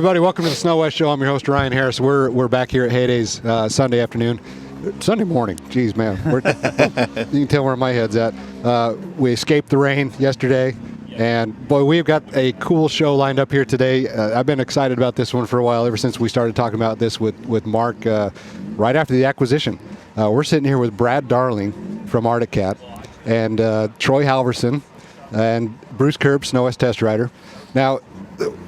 everybody. Welcome to the Snow West Show. I'm your host, Ryan Harris. We're back here at Haydays Sunday afternoon. Sunday morning. Jeez, man. You can tell where my head's at. We escaped the rain yesterday. And, boy, we've got a cool show lined up here today. I've been excited about this one for a while, ever since we started talking about this with Mark right after the acquisition. We're sitting here with Brad Darling from Arctic Cat and Troy Halvorson and Bruce Kerbs, Snow West Test Rider. Now,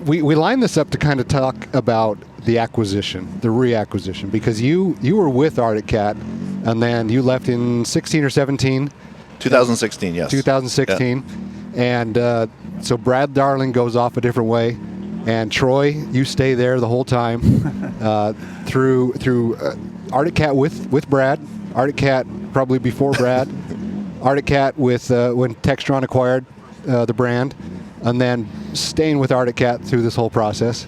we lined this up to kind of talk about the acquisition, the reacquisition, because you were with Arctic Cat, and then you left in 16 or 17? 2016, yes. 2016. Yeah. And so Brad Darling goes off a different way, and Troy, you stay there the whole time through Arctic Cat with Brad, Arctic Cat probably before Brad, Arctic Cat with when Textron acquired the brand, and then staying with Arctic Cat through this whole process.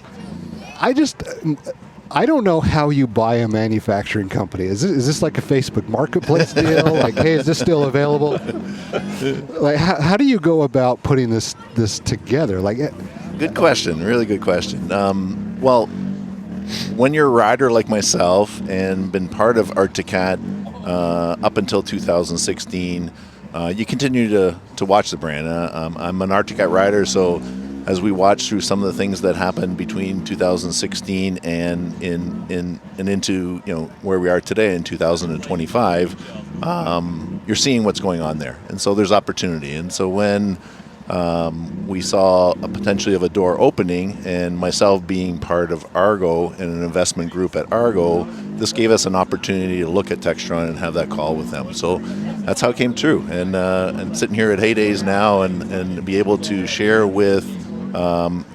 I don't know how you buy a manufacturing company. Is this like a Facebook Marketplace deal? Like, hey, is this still available? Like, how do you go about putting this together? Like, good question. Really good question. Well, when you're a rider like myself and been part of Arctic Cat up until 2016, you continue to watch the brand. I'm an Arctic Cat rider, so as we watch through some of the things that happened between 2016 and into where we are today in 2025, you're seeing what's going on there, and so there's opportunity. And so when we saw a potentially of a door opening, and myself being part of Argo and an investment group at Argo, this gave us an opportunity to look at Textron and have that call with them. So that's how it came true. And sitting here at Haydays now and be able to share with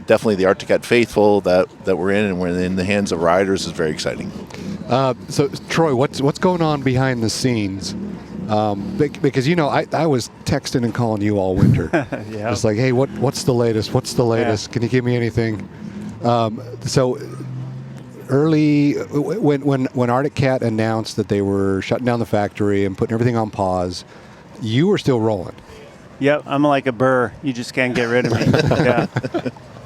definitely the Arctic Cat faithful that we're in, and we're in the hands of riders, is very exciting. So Troy, what's going on behind the scenes? Because I was texting and calling you all winter. Yeah. It's like, hey, what's the latest? What's the latest? Yeah. Can you give me anything? So early when Arctic Cat announced that they were shutting down the factory and putting everything on pause, you were still rolling. Yep, I'm like a burr. You just can't get rid of me. Yeah.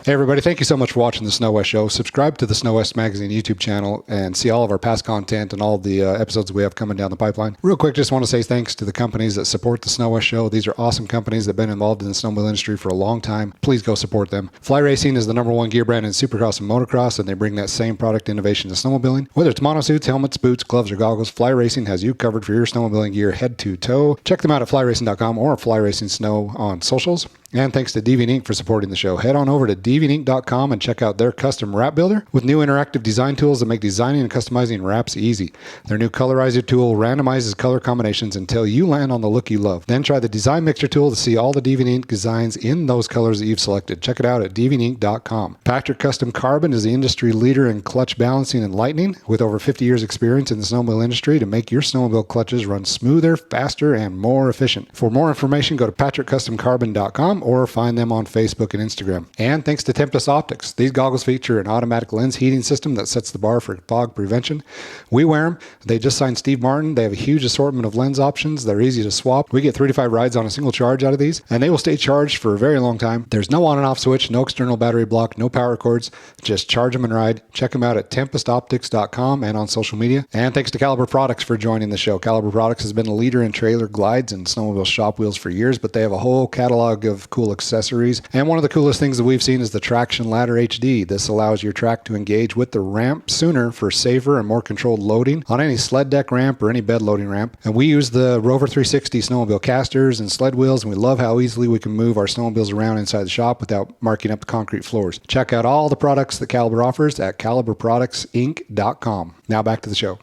Hey, everybody. Thank you so much for watching the Snow West Show. Subscribe to the Snow West Magazine YouTube channel and see all of our past content and all the episodes we have coming down the pipeline. Real quick, just want to say thanks to the companies that support the Snow West Show. These are awesome companies that have been involved in the snowmobile industry for a long time. Please go support them. Fly Racing is the #1 gear brand in Supercross and Motocross, and they bring that same product innovation to snowmobiling. Whether it's monosuits, helmets, boots, gloves, or goggles, Fly Racing has you covered for your snowmobiling gear head to toe. Check them out at flyracing.com or Fly Racing Snow on socials. And thanks to Deviant Ink for supporting the show. Head on over to deviantink.com and check out their custom wrap builder with new interactive design tools that make designing and customizing wraps easy. Their new colorizer tool randomizes color combinations until you land on the look you love. Then try the design mixer tool to see all the Deviant Ink designs in those colors that you've selected. Check it out at deviantink.com. Patrick Custom Carbon is the industry leader in clutch balancing and lightning, with over 50 years experience in the snowmobile industry to make your snowmobile clutches run smoother, faster, and more efficient. For more information, go to patrickcustomcarbon.com or find them on Facebook and Instagram. And thanks to Tempest Optics. These goggles feature an automatic lens heating system that sets the bar for fog prevention. We wear them. They just signed Steve Martin. They have a huge assortment of lens options. They're easy to swap. We get 3 to 5 rides on a single charge out of these, and they will stay charged for a very long time. There's no on and off switch, no external battery block, no power cords. Just charge them and ride. Check them out at tempestoptics.com and on social media. And thanks to Caliber Products for joining the show. Caliber Products has been a leader in trailer glides and snowmobile shop wheels for years, but they have a whole catalog of cool accessories. And one of the coolest things that we've seen is the Traction Ladder HD. This allows your track to engage with the ramp sooner for safer and more controlled loading on any sled deck ramp or any bed loading ramp. And we use the Rover 360 snowmobile casters and sled wheels, and we love how easily we can move our snowmobiles around inside the shop without marking up the concrete floors. Check out all the products that Caliber offers at caliberproductsinc.com. Now back to the show.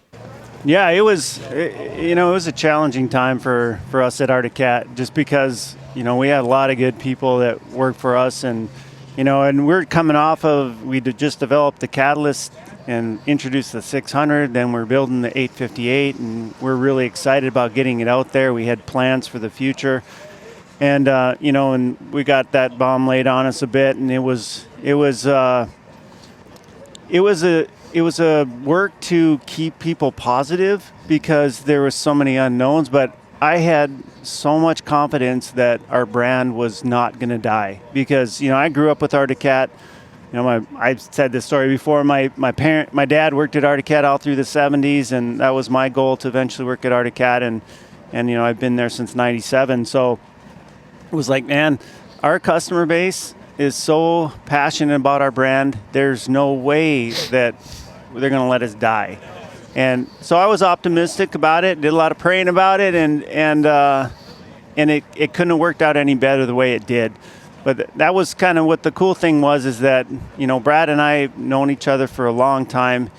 Yeah, it was a challenging time for us at Arctic Cat, just because, we had a lot of good people that worked for us, and we're coming off of, we just developed the Catalyst and introduced the 600, then we're building the 858, and we're really excited about getting it out there. We had plans for the future, and and we got that bomb laid on us a bit, and it was a work to keep people positive because there were so many unknowns, but I had so much confidence that our brand was not going to die because, I grew up with Arctic Cat. I've said this story before. My dad worked at Arctic Cat all through the 70s, and that was my goal to eventually work at Arctic Cat, and I've been there since '97. So it was like, man, our customer base is so passionate about our brand. There's no way that they're going to let us die. And so I was optimistic about it, did a lot of praying about it, and it couldn't have worked out any better the way it did. But that was kind of what the cool thing was, is that, Brad and I have known each other for a long time.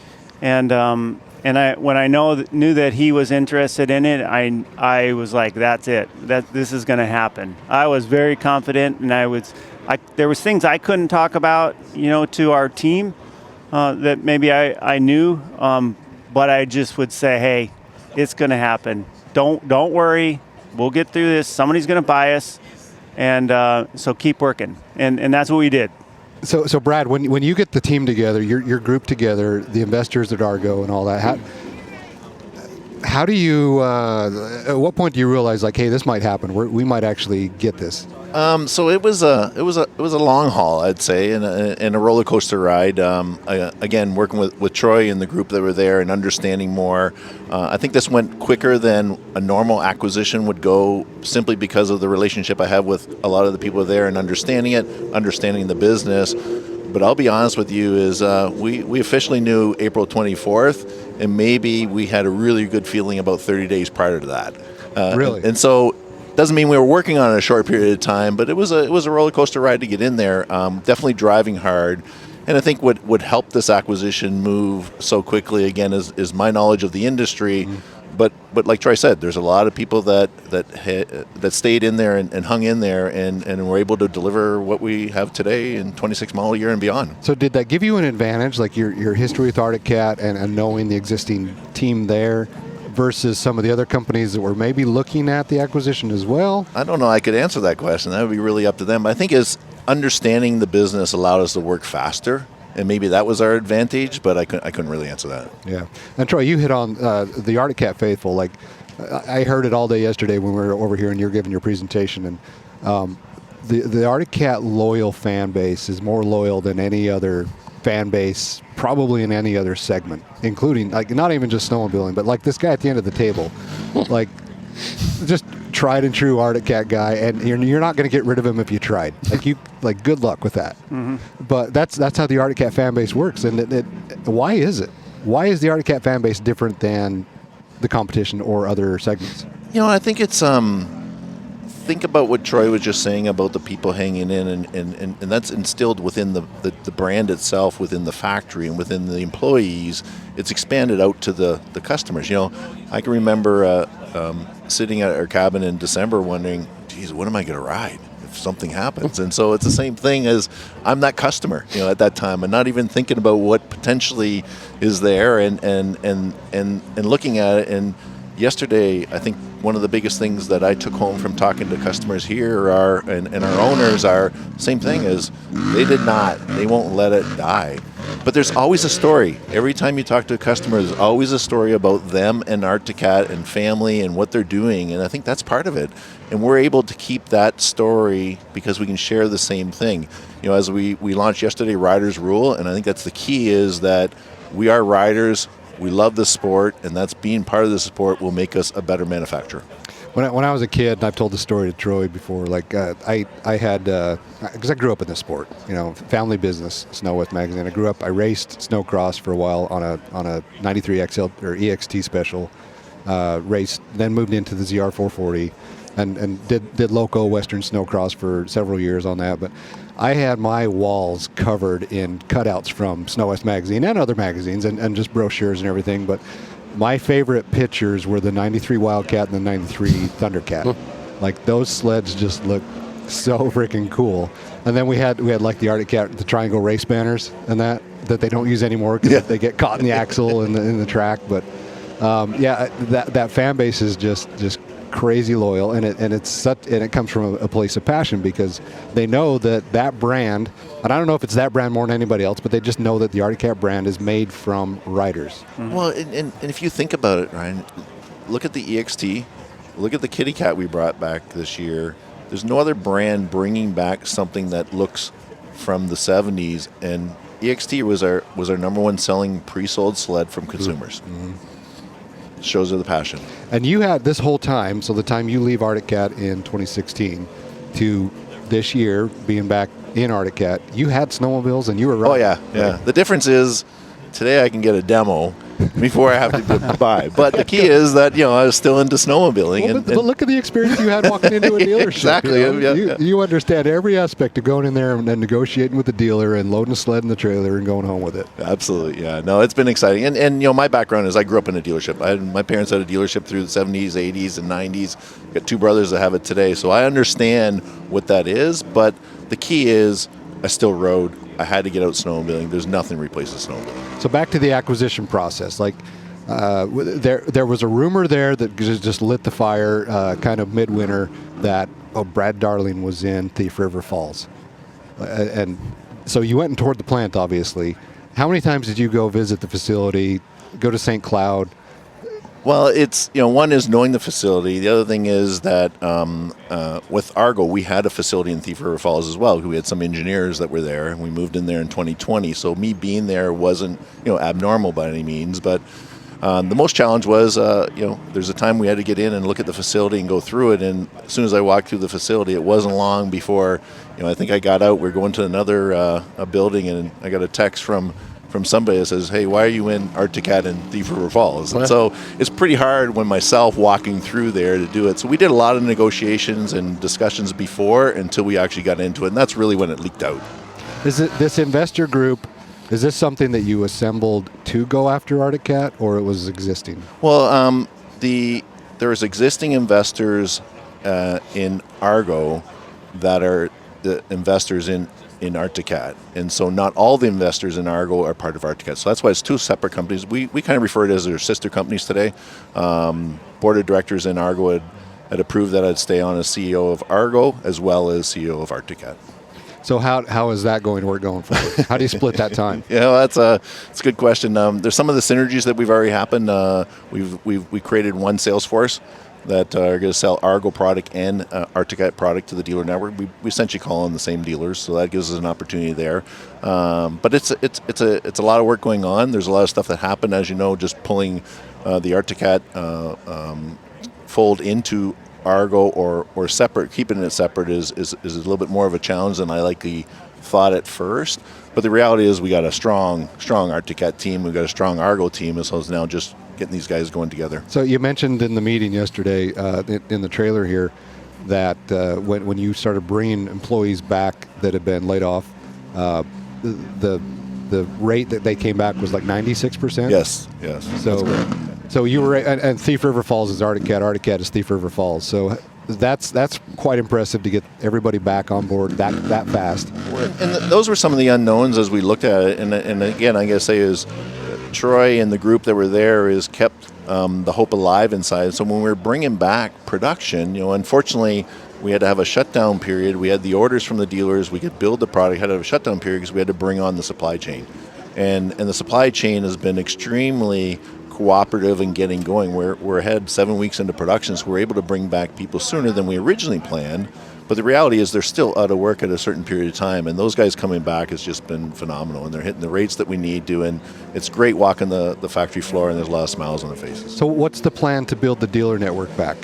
And when I knew that he was interested in it, I was like, that's it. This is going to happen. I was very confident, and there was things I couldn't talk about, to our team that maybe I knew, but I just would say, hey, it's going to happen. Don't worry. We'll get through this. Somebody's going to buy us. And so keep working. And that's what we did. So Brad, when you get the team together, your group together, the investors at Argo and all that, how do you, at what point do you realize, like, hey, this might happen, we might actually get this? So it was a long haul, I'd say, and a roller coaster ride. Again, working with Troy and the group that were there and understanding more. I think this went quicker than a normal acquisition would go, simply because of the relationship I have with a lot of the people there and understanding the business. But I'll be honest with you, is we officially knew April 24th, and maybe we had a really good feeling about 30 days prior to that. Really? And so. Doesn't mean we were working on it a short period of time, but it was a roller coaster ride to get in there. Definitely driving hard, and I think what helped this acquisition move so quickly again is my knowledge of the industry. Mm-hmm. But like Troy said, there's a lot of people that stayed in there and hung in there and were able to deliver what we have today in 26 model year and beyond. So did that give you an advantage, like your history with Arctic Cat and knowing the existing team there, versus some of the other companies that were maybe looking at the acquisition as well? I don't know. I could answer that question. That would be really up to them. I think is understanding the business allowed us to work faster, and maybe that was our advantage, but I couldn't really answer that. Yeah. And Troy, you hit on the Arctic Cat faithful. Like, I heard it all day yesterday when we were over here and you're giving your presentation, and the Arctic Cat loyal fan base is more loyal than any other fan base probably in any other segment, including, like, not even just snowmobiling, but like this guy at the end of the table, like, just tried and true Arctic Cat guy, and you're not going to get rid of him if you tried. Like, good luck with that. Mm-hmm. But that's how the Arctic Cat fan base works. And why is it? Why is the Arctic Cat fan base different than the competition or other segments? I think it's think about what Troy was just saying about the people hanging in, and that's instilled within the brand itself, within the factory and within the employees. It's expanded out to the customers. I can remember sitting at our cabin in December wondering, geez, what am I going to ride if something happens? And so it's the same thing as I'm that customer, at that time, and not even thinking about what potentially is there and looking at it. And yesterday, I think one of the biggest things that I took home from talking to customers here and our owners are same thing as they won't let it die. But there's always a story. Every time you talk to a customer, there's always a story about them and Arctic Cat and family and what they're doing. And I think that's part of it. And we're able to keep that story because we can share the same thing. As we launched yesterday, Riders Rule, and I think that's the key, is that we are riders. We love the sport, and that's being part of the sport will make us a better manufacturer. When I was a kid, and I've told the story to Troy before, like I had, because I grew up in this sport, family business, Snow West Magazine. I raced snowcross for a while on a 93 XL or EXT special, raced, then moved into the ZR 440, and did local Western snowcross for several years on that. But I had my walls covered in cutouts from Snow West Magazine and other magazines and just brochures and everything. But my favorite pictures were the 93 Wildcat and the 93 Thundercat. Like, those sleds just look so freaking cool. And then we had like the Arctic Cat, the triangle race banners and that they don't use anymore because they get caught in the axle in the track. But that fan base is just crazy loyal, and it comes from a place of passion, because they know that brand, and I don't know if it's that brand more than anybody else, but they just know that the Arctic Cat brand is made from riders. Mm-hmm. Well, and if you think about it, Ryan, look at the EXT, look at the Kitty Cat we brought back this year. There's no other brand bringing back something that looks from the 70s, and EXT was our number one selling pre-sold sled from consumers. Shows of the passion. And you had this whole time, so the time you leave Arctic Cat in 2016 to this year being back in Arctic Cat, you had snowmobiles and you were riding. Oh yeah. The difference is today I can get a demo before I have to buy. But the key is that I was still into snowmobiling. Well, but look at the experience you had walking into a dealership. Exactly. You understand every aspect of going in there and then negotiating with the dealer and loading a sled in the trailer and going home with it. Absolutely, yeah. No, it's been exciting. And my background is I grew up in a dealership. My parents had a dealership through the 70s, 80s, and 90s. Got two brothers that have it today. So I understand what that is. But the key is I still rode. I had to get out snowmobiling. There's nothing replaces snowmobiling. So back to the acquisition process. Like there was a rumor there that just lit the fire kind of midwinter that Brad Darling was in Thief River Falls. And so you went and toured the plant, obviously. How many times did you go visit the facility, go to St. Cloud? Well, it's, one is knowing the facility. The other thing is that with Argo, we had a facility in Thief River Falls as well. We had some engineers that were there. We moved in there in 2020. So me being there wasn't, abnormal by any means. But the most challenge was, there's a time we had to get in and look at the facility and go through it. And as soon as I walked through the facility, it wasn't long before, I think I got out. We're going to another a building, and I got a text from somebody that says, "Hey, why are you in Arctic Cat in Thief River Falls?" And so it's pretty hard when myself walking through there to do it. So we did a lot of negotiations and discussions before until we actually got into it, and that's really when it leaked out. Is it this investor group? Is this something that you assembled to go after Arctic Cat, or it was existing? Well, there's existing investors in Argo that are the investors in Arctic Cat. And so not all the investors in Argo are part of Arctic Cat. So that's why it's two separate companies. We kind of refer to it as their sister companies today. Board of directors in Argo had approved that I'd stay on as CEO of Argo as well as CEO of Arctic Cat. So how is that going to work going forward? How do you split that time? That's a good question. There's some of the synergies that we've already happened. We created one sales force that are going to sell Argo product and Arctic Cat product to the dealer network. We essentially call on the same dealers, so that gives us an opportunity there. But it's a lot of work going on. There's a lot of stuff that happened, as you know, just pulling the Arctic Cat fold into Argo or separate. Keeping it separate is a little bit more of a challenge than I likely thought at first. But the reality is we got a strong Arctic Cat team. We've got a strong Argo team, and so it's now just getting these guys going together. So you mentioned in the meeting yesterday, in the trailer here, that when you started bringing employees back that had been laid off, the rate that they came back was like 96%? Yes. So you were, and Thief River Falls is Arctic Cat is Thief River Falls. So that's quite impressive to get everybody back on board that fast. And those were some of the unknowns as we looked at it. And again, I gotta say is Troy and the group that were there is kept the hope alive inside. So when we were bringing back production, unfortunately, we had to have a shutdown period. We had the orders from the dealers. We could build the product. Had to have a shutdown period because we had to bring on the supply chain. And the supply chain has been extremely cooperative in getting going. We're ahead 7 weeks into production, so we're able to bring back people sooner than we originally planned. But the reality is they're still out of work at a certain period of time, and those guys coming back has just been phenomenal, and they're hitting the rates that we need to, and it's great walking the factory floor, and there's a lot of smiles on their faces. So what's the plan to build the dealer network back?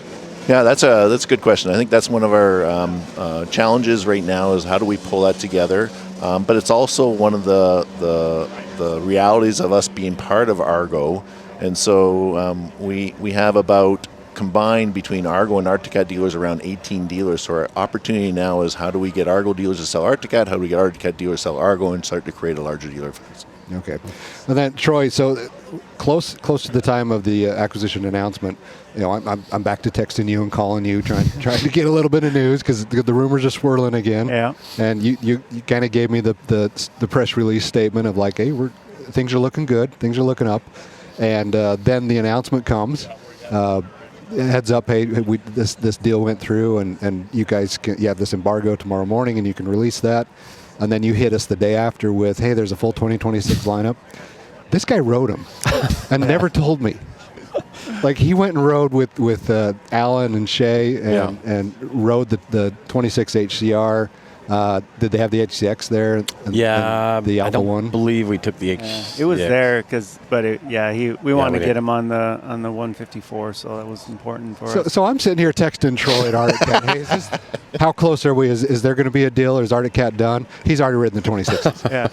Yeah, that's a good question. I think that's one of our challenges right now is how do we pull that together? But it's also one of the realities of us being part of Argo. And so we have about combined between Argo and Arctic Cat dealers around 18 dealers. So our opportunity now is how do we get Argo dealers to sell Arctic Cat? How do we get Arctic Cat dealers to sell Argo and start to create a larger dealer base? Okay. And then Troy, so close to the time of the acquisition announcement, I'm back to texting you and calling you, trying to get a little bit of news because the rumors are swirling again. Yeah. And you kind of gave me the press release statement of like, hey, things are looking good, things are looking up, and then the announcement comes. Heads up, hey, this deal went through, and you guys you have this embargo tomorrow morning, and you can release that. And then you hit us the day after with, hey, there's a full 2026 lineup. This guy rode them and never told me. Like he went and rode with Alan and Shay and rode the 26 HCR. Did they have the HCX there? Yeah, the Alpha I don't one. believe we took the H. It was there we wanted we to did. get him on the 154, so that was important for us. So I'm sitting here texting Troy at Arctic Cat. Hey, how close are we? Is there going to be a deal, or is Arctic Cat done? He's already ridden the 26s. Yeah.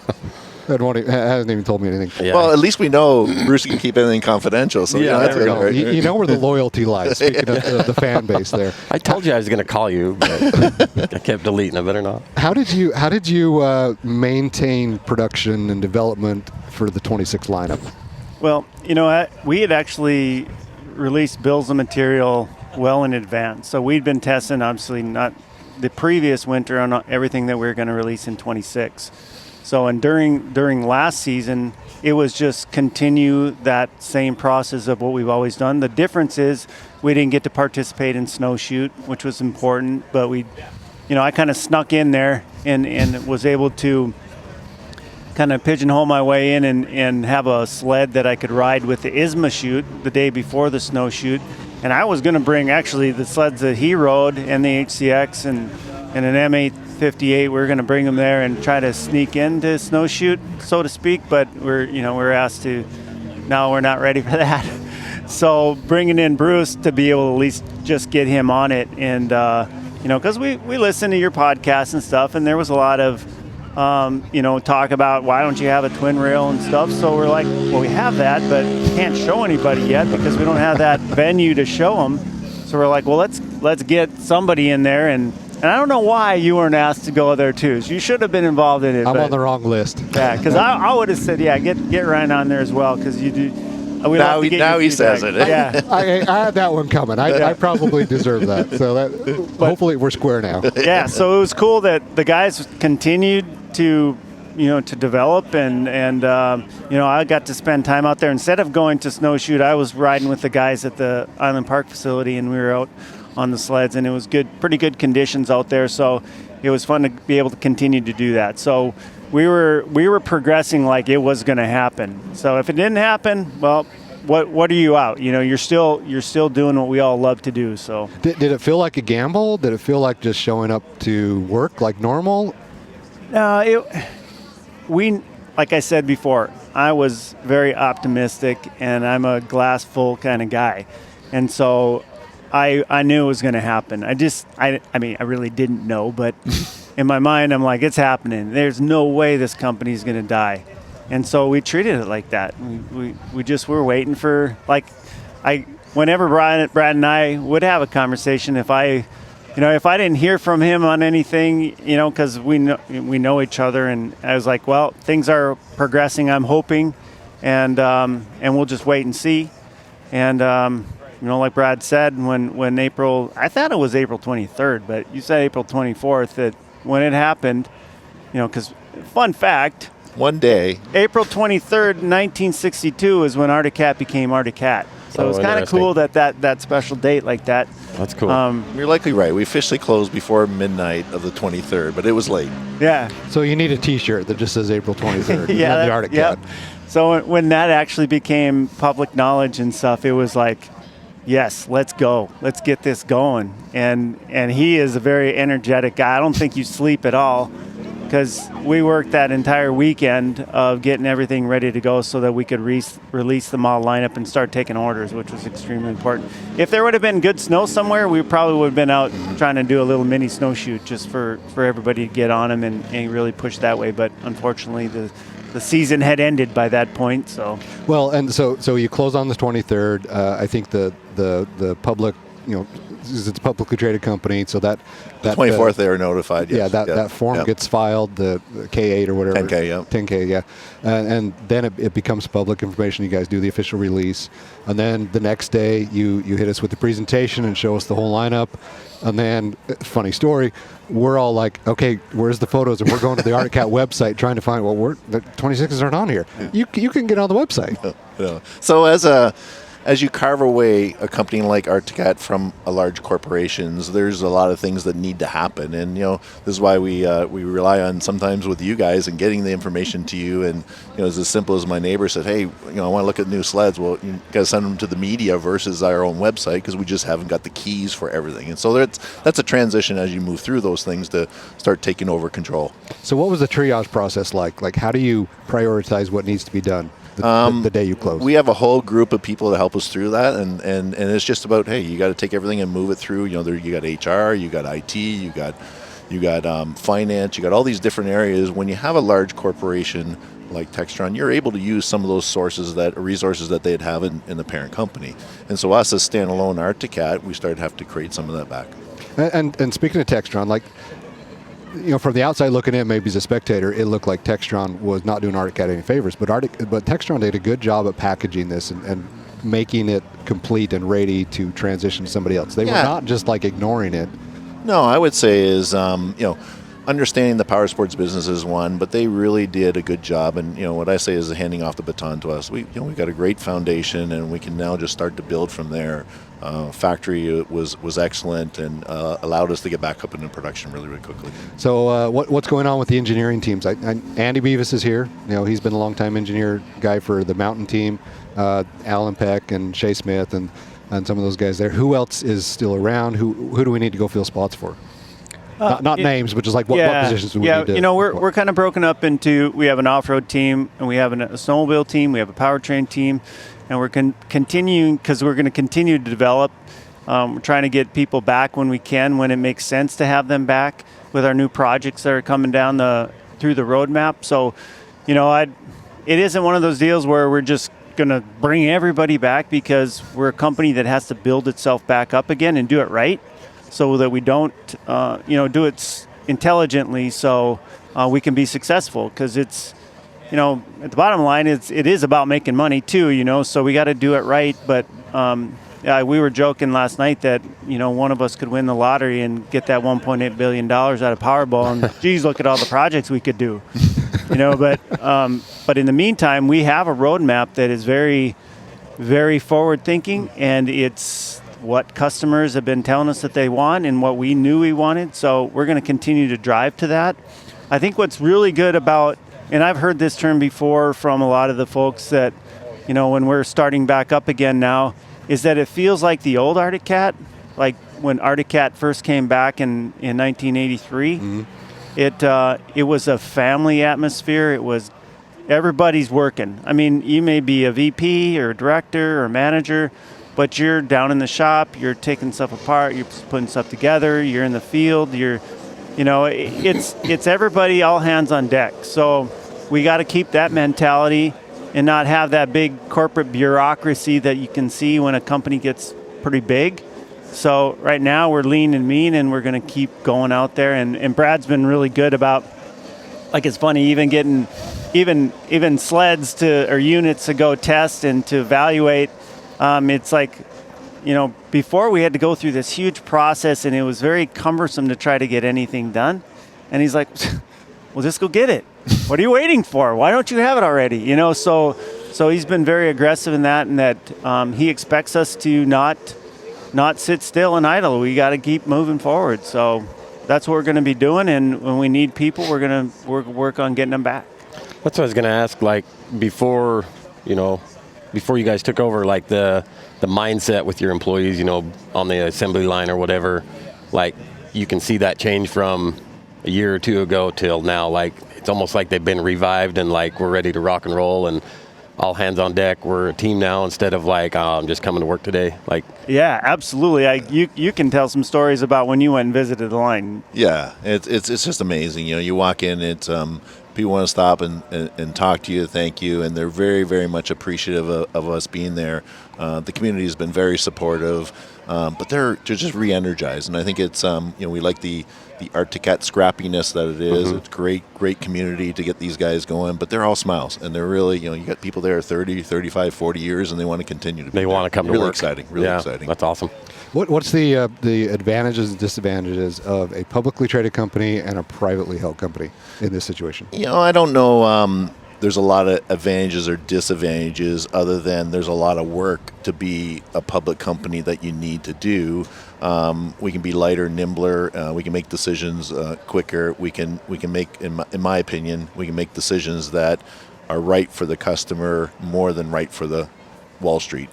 Hasn't even told me anything. Yeah. Well, at least we know Bruce can keep everything confidential. So Yeah, that's there we good, go. right? You know where the loyalty lies. Speaking of the fan base there, I told you I was going to call you, but I kept deleting. I better not. how did you maintain production and development for the 26 lineup? Well, we had actually released bills of material well in advance. So we'd been testing, obviously, not the previous winter on everything that we were going to release in 26. So, and during last season, it was just continue that same process of what we've always done. The difference is we didn't get to participate in snowshoot, which was important, but I kind of snuck in there and was able to kind of pigeonhole my way in and have a sled that I could ride with the ISMA shoot the day before the snowshoot. And I was going to bring actually the sleds that he rode and the HCX and an M858. We were going to bring them there and try to sneak into snowshoot, so to speak. But we're asked to. No, we're not ready for that. So bringing in Bruce to be able to at least just get him on it, and because we listen to your podcast and stuff, and there was a lot of talk about why don't you have a twin rail and stuff. So we're like, well, we have that, but can't show anybody yet because we don't have that venue to show them. So we're like, well, let's get somebody in there, and I don't know why you weren't asked to go there too. So you should have been involved in it. I'm on the wrong list. Yeah, because I would have said, yeah, get Ryan on there as well, because you do. Now he says it. Yeah. I had that one coming. I probably deserve that. So hopefully we're square now. Yeah, so it was cool that the guys continued to develop, and I got to spend time out there. Instead of going to snowshoot, I was riding with the guys at the Island Park facility, and we were out on the sleds, and it was pretty good conditions out there. So it was fun to be able to continue to do that. So we were progressing like it was going to happen. So if it didn't happen, well, what are you out? You're still doing what we all love to do. So Did it feel like a gamble? Did it feel like just showing up to work like normal? Like I said before, I was very optimistic, and I'm a glass full kind of guy, and so I knew it was going to happen. I really didn't know, but in my mind, I'm like, it's happening. There's no way this company's going to die, and so we treated it like that. We just were waiting for whenever Brad and I would have a conversation, if I didn't hear from him on anything, because we know each other, and I was like, well, things are progressing, I'm hoping, and we'll just wait and see. And like Brad said, when April, I thought it was April 23rd, but you said April 24th, that when it happened, because fun fact, One day. April 23rd, 1962 is when Arctic Cat became Arctic Cat. So it's kind of interesting. cool that special date like that. That's cool. You're likely right. We officially closed before midnight of the 23rd, but it was late. Yeah. So you need a T-shirt that just says April 23rd. Yeah, the Arctic yep. Cat. So when that actually became public knowledge and stuff, it was like, yes, let's go. Let's get this going. And he is a very energetic guy. I don't think you sleep at all, because we worked that entire weekend of getting everything ready to go so that we could release the model lineup and start taking orders, which was extremely important. If there would have been good snow somewhere, we probably would have been out trying to do a little mini snowshoot just for everybody to get on them and really push that way. But unfortunately, the season had ended by that point. So Well, and so you close on the 23rd. I think the public, it's a publicly traded company, so that 24th they were notified. Yes. Yeah, that form gets filed, the K8 or whatever. 10K, yeah. 10K, yeah. And then it becomes public information. You guys do the official release. And then the next day, you hit us with the presentation and show us the whole lineup. And then, funny story, we're all like, okay, where's the photos? And we're going to the Arctic Cat website trying to find, the 26s aren't on here. You can get on the website. Yeah. So as you carve away a company like Arcticat from a large corporations, there's a lot of things that need to happen. And, this is why we rely on sometimes with you guys and getting the information to you. And, it's as simple as my neighbor said, hey, I want to look at new sleds. Well, you got to send them to the media versus our own website because we just haven't got the keys for everything. And so that's a transition as you move through those things to start taking over control. So what was the triage process like? Like, how do you prioritize what needs to be done the day you close? We have a whole group of people to help us through that, and it's just about, hey, you got to take everything and move it through. You got HR, you got IT, you got finance, you got all these different areas. When you have a large corporation like Textron, you're able to use some of those resources that they'd have in the parent company. And so us as standalone Arcticat, we started to have to create some of that back. And speaking of Textron, like, from the outside looking in, maybe as a spectator, it looked like Textron was not doing Arcticat any favors, but Textron did a good job at packaging this and making it complete and ready to transition to somebody else. They were not just like ignoring it. No, I would say is, understanding the power sports business is one, but they really did a good job. And, what I say is handing off the baton to us. We've got a great foundation, and we can now just start to build from there. Factory was excellent and allowed us to get back up into production really, really quickly. So what's going on with the engineering teams? Andy Beavis is here. He's been a long-time engineer guy for the Mountain team, Alan Peck and Shea Smith and some of those guys there. Who else is still around? Who do we need to go fill spots for? Not names, but just like what positions do we need to... we're kind of broken up into, we have an off-road team, and we have a snowmobile team, we have a powertrain team, and we're continuing, because we're going to continue to develop. We're trying to get people back when we can, when it makes sense to have them back with our new projects that are coming down through the roadmap. So, it isn't one of those deals where we're just going to bring everybody back, because we're a company that has to build itself back up again and do it right, so that we don't, do it intelligently, so we can be successful. Because it's, at the bottom line, it is about making money too, so we got to do it right. But we were joking last night that, one of us could win the lottery and get that $1.8 billion out of Powerball, and geez, look at all the projects we could do. But in the meantime, we have a roadmap that is very, very forward-thinking, and it's what customers have been telling us that they want and what we knew we wanted. So we're going to continue to drive to that. I think what's really good about, and I've heard this term before from a lot of the folks that, when we're starting back up again now, is that it feels like the old Arcticat, like when Arcticat first came back in 1983. Mm-hmm. It was a family atmosphere. It was everybody's working. I mean, you may be a VP or a director or manager, but you're down in the shop, you're taking stuff apart, you're putting stuff together, you're in the field, it's everybody, all hands on deck. So we got to keep that mentality and not have that big corporate bureaucracy that you can see when a company gets pretty big. So right now we're lean and mean, and we're going to keep going out there. And Brad's been really good about, like, it's funny, even getting even sleds or units to go test and to evaluate. It's like, before we had to go through this huge process, and it was very cumbersome to try to get anything done. And he's like, well, just go get it. What are you waiting for? Why don't you have it already? So he's been very aggressive in that, and that he expects us to not sit still and idle. We got to keep moving forward. So that's what we're going to be doing. And when we need people, we're going to work on getting them back. That's what I was going to ask, like, before you guys took over, like the mindset with your employees, on the assembly line or whatever, like, you can see that change from a year or two ago till now. Like, it's almost like they've been revived and, like, we're ready to rock and roll and all hands on deck. We're a team now instead of like, I'm just coming to work today. Like, yeah, absolutely. You can tell some stories about when you went and visited the line. Yeah, it's just amazing. You walk in, it's people want to stop and talk to you, thank you, and they're very, very much appreciative of us being there. The community has been very supportive, but they're just re-energized, and I think it's we like the Arcticat scrappiness that it is. Mm-hmm. It's great community to get these guys going, but they're all smiles, and they're really, you got people there 30, 35, 40 years, and they want to continue to be They want to come to work. Really exciting. That's awesome. What's the advantages and disadvantages of a publicly traded company and a privately held company in this situation? I don't know. there's a lot of advantages or disadvantages other than there's a lot of work to be a public company that you need to do. We can be lighter, nimbler. We can make decisions quicker. We can make, in my opinion, we can make decisions that are right for the customer more than right for the Wall Street.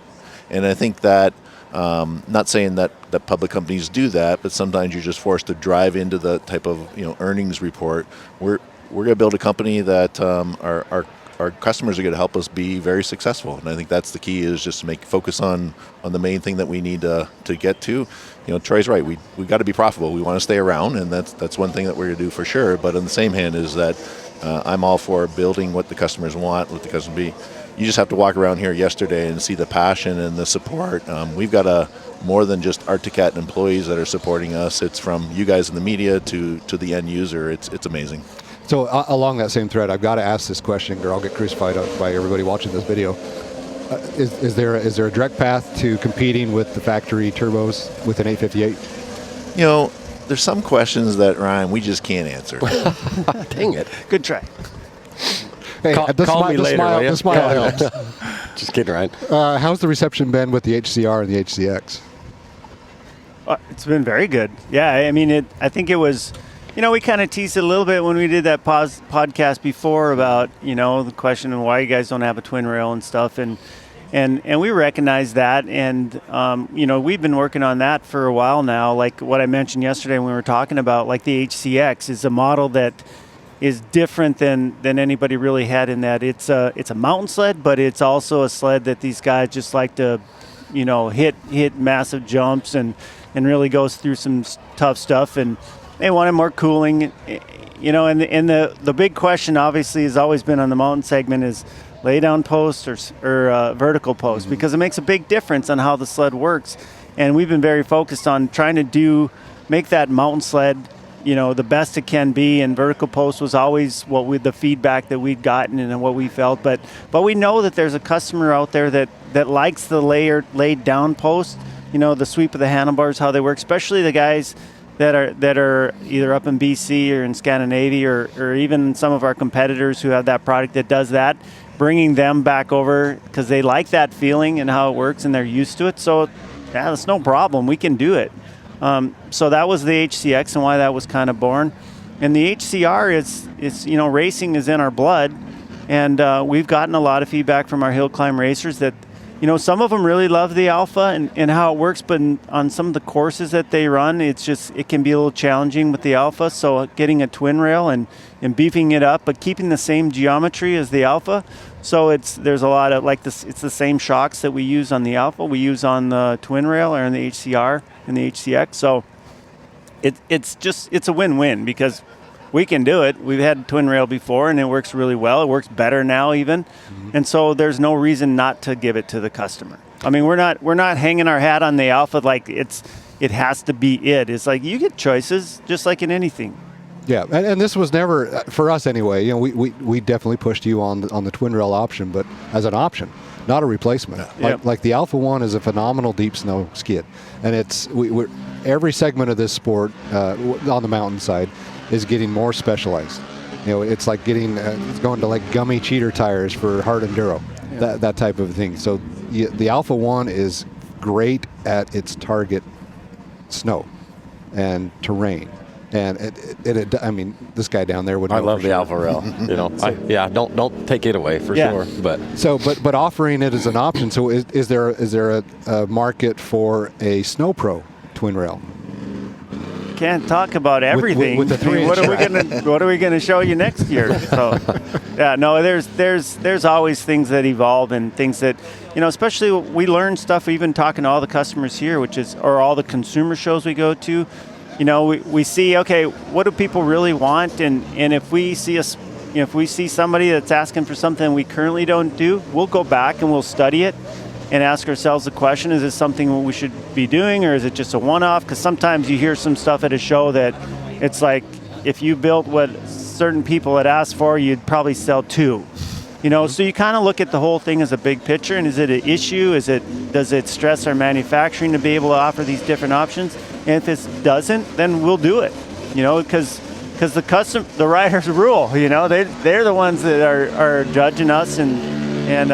And I think that, not saying that public companies do that, but sometimes you're just forced to drive into the type of earnings report. We're going to build a company that our customers are going to help us be very successful, and I think that's the key, is just to focus on the main thing that we need to get to. Troy's right. We got to be profitable. We want to stay around, and that's one thing that we're going to do for sure. But on the same hand, is that I'm all for building what the customers want, what the customer be. You just have to walk around here yesterday and see the passion and the support. We've got more than just Arcticat employees that are supporting us. It's from you guys in the media to the end user. It's amazing. So along that same thread, I've got to ask this question, or I'll get crucified by everybody watching this video. Is there a direct path to competing with the factory turbos with an 858? There's some questions that, Ryan, we just can't answer. Dang it. Good try. Hey, call me later. The smile helps. Just kidding, Ryan. How's the reception been with the HCR and the HCX? It's been very good. Yeah, I mean, I think it was, we kind of teased it a little bit when we did that podcast before about, the question of why you guys don't have a twin rail and stuff. And we recognize that. And, we've been working on that for a while now. Like what I mentioned yesterday when we were talking about, like the HCX is a model that is different than anybody really had, in that it's a mountain sled, but it's also a sled that these guys just like to, hit massive jumps and really goes through some tough stuff. And they wanted more cooling, and the big question obviously has always been on the mountain segment is lay down post or vertical post, because it makes a big difference on how the sled works. And we've been very focused on trying to make that mountain sled the best it can be, and vertical post was always the feedback that we'd gotten and what we felt. But we know that there's a customer out there that likes the laid down post, the sweep of the handlebars, how they work, especially the guys that are either up in BC or in Scandinavia or even some of our competitors who have that product that does that, bringing them back over because they like that feeling and how it works and they're used to it. So yeah, that's no problem. We can do it. So that was the HCX and why that was kind of born. And the HCR is racing is in our blood, and we've gotten a lot of feedback from our hill climb racers that some of them really love the Alpha and how it works, but on some of the courses that they run, it can be a little challenging with the Alpha. So getting a twin rail and beefing it up, but keeping the same geometry as the Alpha. So there's a lot of it's the same shocks that we use on the Alpha, we use on the twin rail or in the HCR and the HCX. So it's a win-win because we can do it. We've had twin rail before and it works really well. It works better now even. Mm-hmm. And so there's no reason not to give it to the customer. I mean, we're not hanging our hat on the Alpha like it has to be it. It's like you get choices just like in anything. Yeah, and this was never, for us anyway, we definitely pushed you on the twin rail option, but as an option, not a replacement. Yeah. Like the Alpha One is a phenomenal deep snow skid, and we're every segment of this sport on the mountainside is getting more specialized. It's like it's going to like gummy cheater tires for hard enduro, that type of thing. So the Alpha One is great at its target snow and terrain. And I mean, this guy down there would know. I love the sure. Alpha Rail. Don't take it away for sure. But offering it as an option. So is there a market for a Snow Pro twin rail? Can't talk about everything. With the 3-inch. What are we gonna show you next year? So, there's always things that evolve and things that especially we learn stuff even talking to all the customers here, or all the consumer shows we go to. We see, okay, what do people really want? And if we see somebody that's asking for something we currently don't do, we'll go back and we'll study it and ask ourselves the question, is this something we should be doing, or is it just a one-off? Because sometimes you hear some stuff at a show that it's like, if you built what certain people had asked for, you'd probably sell 2. So you kind of look at the whole thing as a big picture, and is it an issue? Does it stress our manufacturing to be able to offer these different options? And if it doesn't, then we'll do it. Because because the riders rule. You know, they're the ones that are judging us and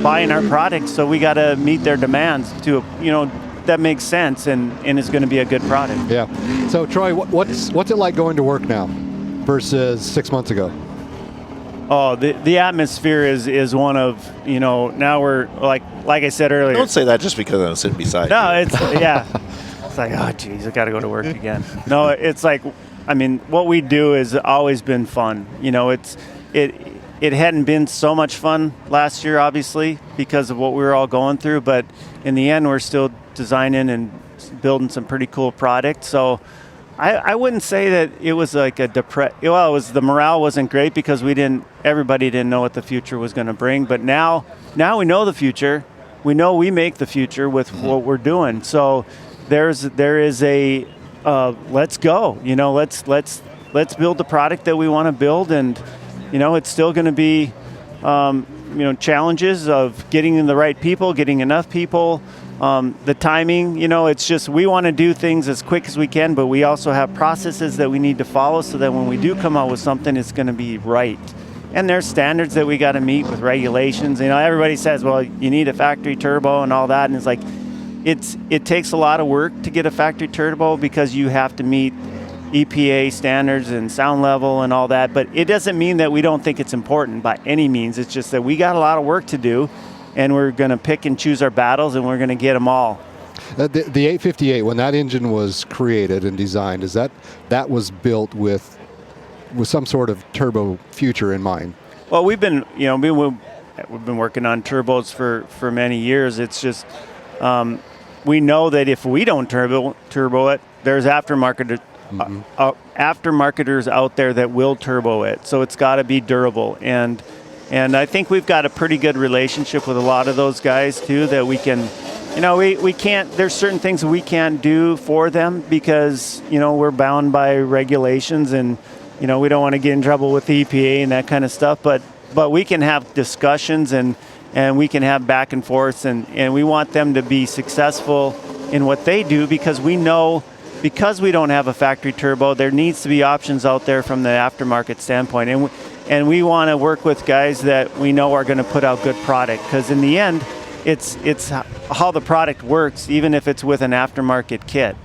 buying our products. So we got to meet their demands to, you know, that makes sense and is going to be a good product. Yeah. So Troy, what's it like going to work now versus 6 months ago? Oh, the atmosphere is one of, you know, now we're like I said earlier. Don't say that just because I'm sitting beside No, you. it's yeah. It's like, oh geez, I got to go to work again. No, it's like, I mean, what we do has always been fun. You know, it hadn't been so much fun last year, obviously, because of what we were all going through. But in the end, we're still designing and building some pretty cool products. So I wouldn't say that it was like well, it was, the morale wasn't great because everybody didn't know what the future was going to bring. But now we know the future. We know we make the future with what we're doing. So there is a let's go. You know, let's build the product that we want to build, and you know, it's still going to be you know, challenges of getting the right people, getting enough people. The timing, you know, it's just we want to do things as quick as we can, but we also have processes that we need to follow so that when we do come out with something, it's going to be right. And there's standards that we got to meet with regulations. You know, everybody says, well, you need a factory turbo and all that, and it's like it takes a lot of work to get a factory turbo because you have to meet EPA standards and sound level and all that. But it doesn't mean that we don't think it's important by any means. It's just that we got a lot of work to do. And we're going to pick and choose our battles, and we're going to get them all. The 858, when that engine was created and designed, is that was built with some sort of turbo future in mind? Well, we've been working on turbos for many years. It's just we know that if we don't turbo it, there's aftermarketers out there that will turbo it. So it's got to be durable. And I think we've got a pretty good relationship with a lot of those guys too, that we can, you know, we can't, there's certain things that we can't do for them because, you know, we're bound by regulations and, you know, we don't want to get in trouble with the EPA and that kind of stuff, but we can have discussions and we can have back and forth and we want them to be successful in what they do because we know, because we don't have a factory turbo, there needs to be options out there from the aftermarket standpoint. And we want to work with guys that we know are going to put out good product because in the end, it's how the product works, even if it's with an aftermarket kit.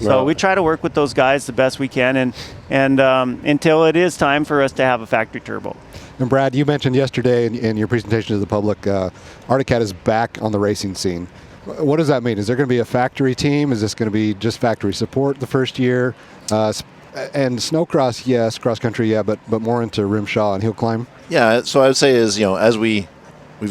So we try to work with those guys the best we can, and until it is time for us to have a factory turbo. And Brad, you mentioned yesterday in your presentation to the public, Arctic Cat is back on the racing scene. What does that mean? Is there going to be a factory team? Is this going to be just factory support the first year? And snowcross, yes, cross country, yeah, but more into rimshaw and hill climb. Yeah, so I would say is, you know, as we've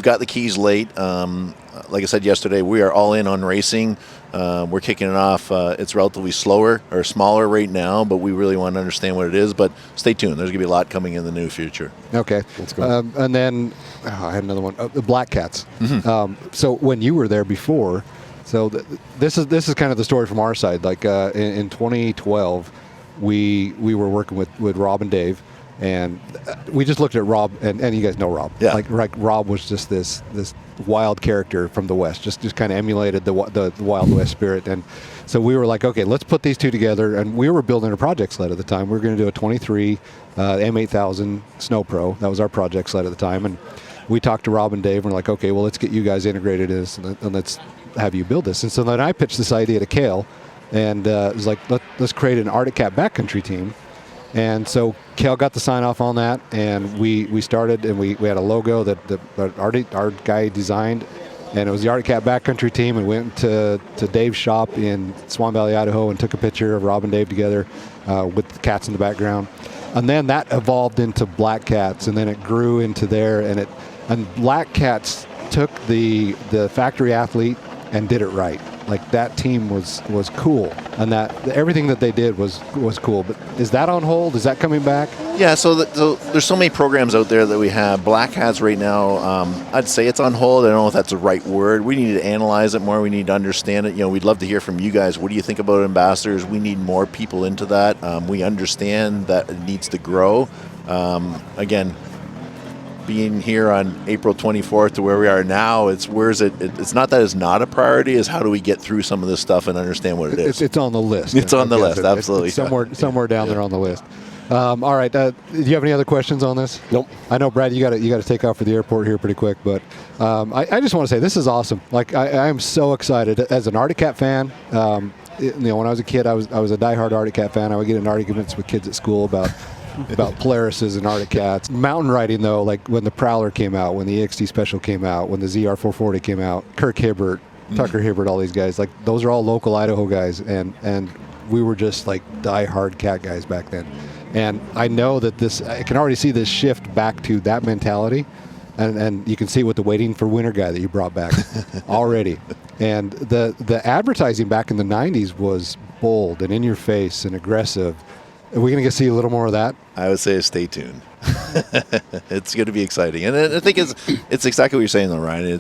got the keys late. Like I said yesterday, we are all in on racing. We're kicking it off. It's relatively slower or smaller right now, but we really want to understand what it is. But stay tuned. There's going to be a lot coming in the new future. Okay. Let's go. And then I had another one. The Black Cats. Mm-hmm. So when you were there before, so this is kind of the story from our side. Like in 2012. We were working with Rob and Dave, and we just looked at Rob, and you guys know Rob. Yeah. Like Rob was just this wild character from the West, just kind of emulated the Wild West spirit. And so we were like, okay, let's put these two together. And we were building a project sled at the time. We were going to do a 23 M8000 Snow Pro. That was our project sled at the time. And we talked to Rob and Dave, and we're like, okay, well, let's get you guys integrated in this, and let's have you build this. And so then I pitched this idea to Cale. And it was like, let's create an Arctic Cat backcountry team. And so Cale got the sign off on that, and we started, and we had a logo that our guy designed, and it was the Arctic Cat backcountry team. And went to Dave's shop in Swan Valley, Idaho, and took a picture of Rob and Dave together with the cats in the background. And then that evolved into Black Cats, and then it grew into there, and Black Cats took the factory athlete and did it right. Like that team was cool, and that everything that they did was cool. But is that on hold? Is that coming back? Yeah. So there's so many programs out there that we have. Black Hats right now, I'd say it's on hold. I don't know if that's the right word. We need to analyze it more. We need to understand it. You know, we'd love to hear from you guys. What do you think about ambassadors? We need more people into that. We understand that it needs to grow. Again, being here on April 24th to where we are now, it's it's not that it's not a priority, is how do we get through some of this stuff and understand what it is. It's on the list. It's on the list, absolutely. It's somewhere down there on the list. All right. Do you have any other questions on this? Nope. I know, Brad, you got to take off for the airport here pretty quick, but I just want to say this is awesome. Like I am so excited as an Arctic Cat fan. When I was a kid, I was a diehard Arctic Cat fan. I would get in arguments with kids at school about Polarises and Arctic Cats. Mountain riding, though, like when the Prowler came out, when the EXT Special came out, when the ZR440 came out, Kirk Hibbert, Tucker Hibbert, all these guys, like those are all local Idaho guys, and we were just like diehard cat guys back then. And I know that I can already see this shift back to that mentality, and you can see it with the Waiting for Winter guy that you brought back already. And the advertising back in the 90s was bold and in your face and aggressive. Are we going to see a little more of that? I would say stay tuned. It's going to be exciting. And I think it's exactly what you're saying, though, Ryan.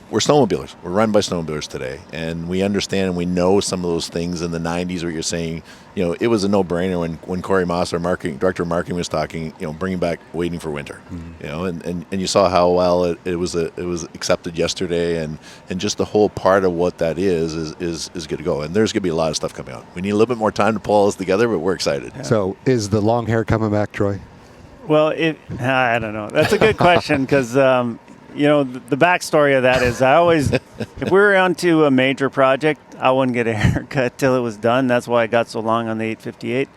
We're snowmobilers. We're run by snowmobilers today, and we understand and we know some of those things in the 90s where you're saying, it was a no-brainer when Corey Moss, our director of marketing, was talking, bringing back Waiting for Winter. And you saw how well it was accepted yesterday, and just the whole part of what that is good to go. And there's going to be a lot of stuff coming out. We need a little bit more time to pull all this together, but we're excited. Yeah. So is the long hair coming back, Troy? Well, I don't know. That's a good question because, the backstory of that is if we were onto a major project, I wouldn't get a haircut till it was done. That's why I got so long on the 858.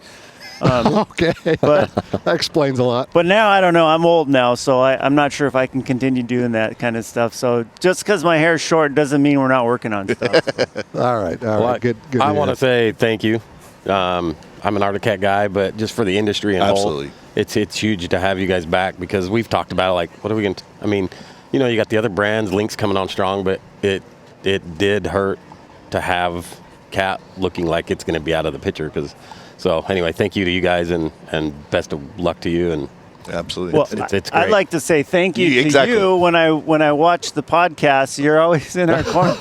Okay. But that explains a lot. But now, I don't know. I'm old now, so I'm not sure if I can continue doing that kind of stuff. So just because my hair's short doesn't mean we're not working on stuff. All right. Good. I want to say thank you. I'm an Arctic Cat guy, but just for the industry and absolutely, whole, it's huge to have you guys back because we've talked about like what are we going to? I mean, you got the other brands, Lynx coming on strong, but it did hurt to have Cat looking like it's going to be out of the picture So anyway, thank you to you guys and best of luck to you. And absolutely. Well, it's great. I'd like to say thank you to you when I watch the podcast. You're always in our corner.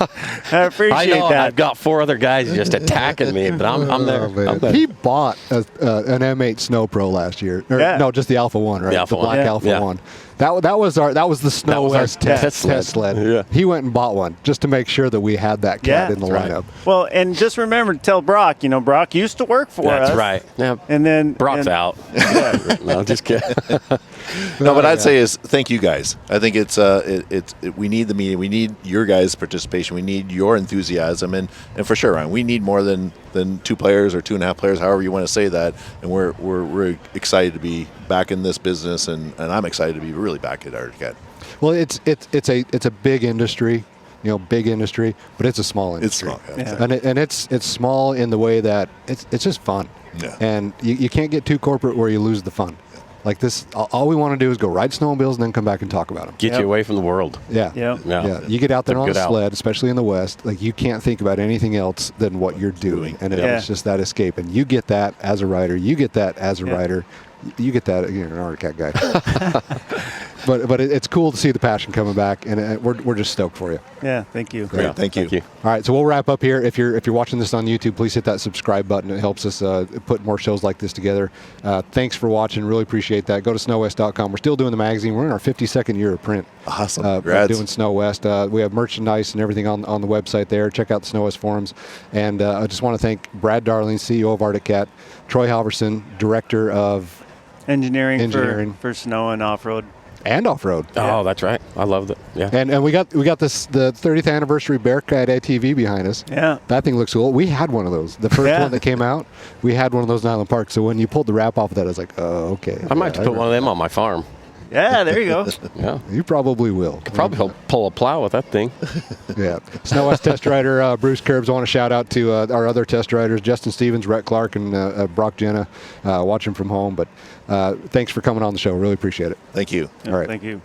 I appreciate that. I've got 4 other guys just attacking me, but I'm there. I'm there. He bought an M8 Snow Pro last year. No, just the Alpha 1, right? The Black Alpha 1. That was the Snow West test sled. Yeah. He went and bought one just to make sure that we had that cat in the lineup. Right. Well, and just remember to tell Brock. Brock used to work for us. That's right. Yeah. And then Brock's out. No, just kidding. No, what I'd say is thank you guys. I think we need the media. We need your guys' participation. We need your enthusiasm, and for sure, Ryan, we need more than 2 players or 2.5 players, however you want to say that. And we're excited to be back in this business, and I'm excited to be really back at Arctic Cat. Well, it's a big industry. Big industry, but it's a small industry. It's small, yeah. And it's small in the way that it's just fun. Yeah. And you can't get too corporate where you lose the fun. Like this, all we want to do is go ride snowmobiles and then come back and talk about them. Get you away from the world. Yeah. Yeah. You get out there on a sled, especially in the West, like you can't think about anything else than what you're doing. And it's just that escape. And you get that as a rider. You get that as a rider. You get that, you're an Arctic Cat guy. But it's cool to see the passion coming back, and we're just stoked for you. Yeah, thank you. Great, thank you. All right, so we'll wrap up here. If you're watching this on YouTube, please hit that subscribe button. It helps us put more shows like this together. Thanks for watching. Really appreciate that. Go to snowwest.com. We're still doing the magazine. We're in our 52nd year of print. Awesome. Congrats. Doing Snow West. We have merchandise and everything on the website there. Check out the Snow West forums. And I just want to thank Brad Darling, CEO of Arctic Cat, Troy Halvorson, Director of Engineering for snow and off-road. And off-road. Oh, that's right. I love it. Yeah. And we got the 30th anniversary Bearcat ATV behind us. Yeah. That thing looks cool. We had one of those. The first one that came out, we had one of those in Island Park. So when you pulled the wrap off of that, I was like, oh, okay. I might have to put one of them on my farm. Yeah, there you go. Yeah. You probably will. Could probably pull a plow with that thing. Yeah. Snow West test rider Bruce Kerbs. I want to shout out to our other test riders, Justin Stevens, Rhett Clark, and Brock Jenna, watching from home. But thanks for coming on the show. Really appreciate it. Thank you. Yeah, all right. Thank you.